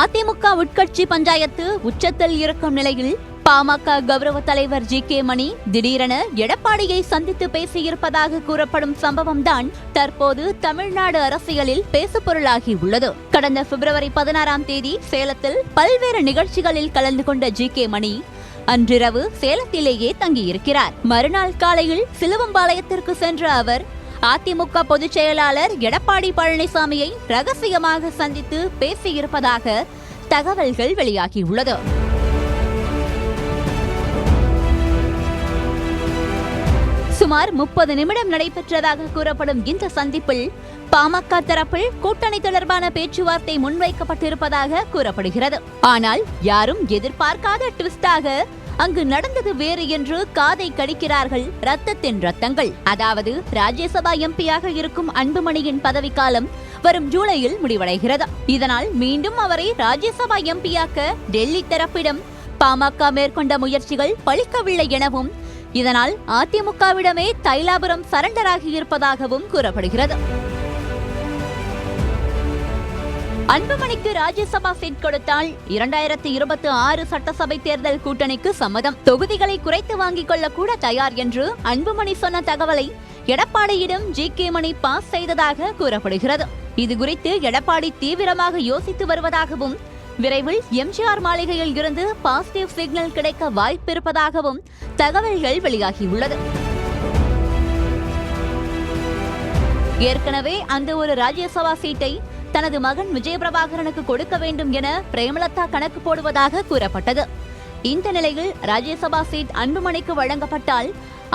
அதிமுக உட்கட்சி பஞ்சாயத்து உச்சத்தில் இருக்கும் நிலையில் பாமக கௌரவ தலைவர் ஜி.கே. மணி திடீரென எடப்பாடியை சந்தித்து பேசியிருப்பதாக கூறப்படும் சம்பவம்தான் தற்போது தமிழ்நாடு அரசியலில் பேசுபொருளாகி உள்ளது. கடந்த பிப்ரவரி 16ஆம் தேதி சேலத்தில் பல்வேறு நிகழ்ச்சிகளில் கலந்து கொண்ட ஜி.கே. மணி அன்றிரவு சேலத்திலேயே தங்கியிருக்கிறார். மறுநாள் காலையில் சிலுவம்பாளையத்திற்கு சென்ற அவர் அதிமுக பொதுச் செயலாளர் எடப்பாடி பழனிசாமியை ரகசியமாக சந்தித்து பேசியிருப்பதாக தகவல்கள் வெளியாகியுள்ளது. சுமார் 30 நிமிடம் நடைபெற்றதாக கூறப்படும் இந்த சந்திப்பில் பாமக தரப்பில் கூட்டணி தொடர்பான பேச்சுவார்த்தை முன்வைக்கப்பட்டிருப்பதாக கூறப்படுகிறது. ஆனால் யாரும் எதிர்பார்க்காத ட்விஸ்டாக அங்கு நடந்தது வேறு என்று காதை கடிக்கிறார்கள் ரத்தத்தின் ரத்தங்கள். அதாவது ராஜ்யசபா எம்பியாக இருக்கும் அன்புமணியின் பதவிக்காலம் வரும் ஜூலையில் முடிவடைகிறது. இதனால் மீண்டும் அவரை ராஜ்யசபா எம்பியாக்க டெல்லி தரப்பிடம் பாமக மேற்கொண்ட முயற்சிகள் பலிக்கவில்லை எனவும் இதனால் அதிமுகவிடமே தைலாபுரம் சரண்டர் ஆகியிருப்பதாகவும் கூறப்படுகிறது. அன்புமணிக்கு ராஜ்யசபா சீட் கொடுத்தால் 2026 சட்டசபை தேர்தல் கூட்டணிக்கு சம்மதம். தொகுதிகளை குறைத்து வாங்கிக் கொள்ள கூட தயார் என்று அன்புமணி சொன்ன தகவலை எடப்பாடியிடம் ஜி.கே. மணி பாஸ் செய்ததாக கூறப்படுகிறது. இதுகுறித்து எடப்பாடி தீவிரமாக யோசித்து வருவதாகவும் விரைவில் எம்ஜிஆர் மாளிகையில் இருந்து பாசிட்டிவ் சிக்னல் கிடைக்க வாய்ப்பிருப்பதாகவும் தகவல்கள் வெளியாகியுள்ளது. ஏற்கனவே அந்த ஒரு ராஜ்யசபா சீட்டை தனது மகன் விஜயபிரபாகரனுக்கு கொடுக்க வேண்டும் என பிரேமலதா கணக்கு போடுவதாக கூறப்பட்டது. இந்த நிலையில் ராஜ்யசபா சீட் அன்புமணிக்கு வழங்கப்பட்டால்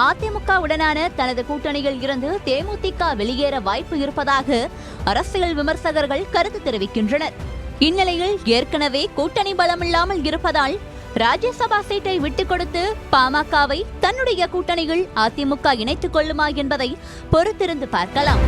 அதிமுகவுடனான தனது கூட்டணியில் இருந்து தேமுதிக வெளியேற வாய்ப்பு இருப்பதாக அரசியல் விமர்சகர்கள் கருத்து தெரிவிக்கின்றனர். இந்நிலையில் ஏற்கனவே கூட்டணி பலமில்லாமல் இருப்பதால் ராஜ்யசபா சீட்டை விட்டுக் கொடுத்து பாமகவை தன்னுடைய கூட்டணியில் அதிமுக இணைத்துக் கொள்ளுமா என்பதை பொறுத்திருந்து பார்க்கலாம்.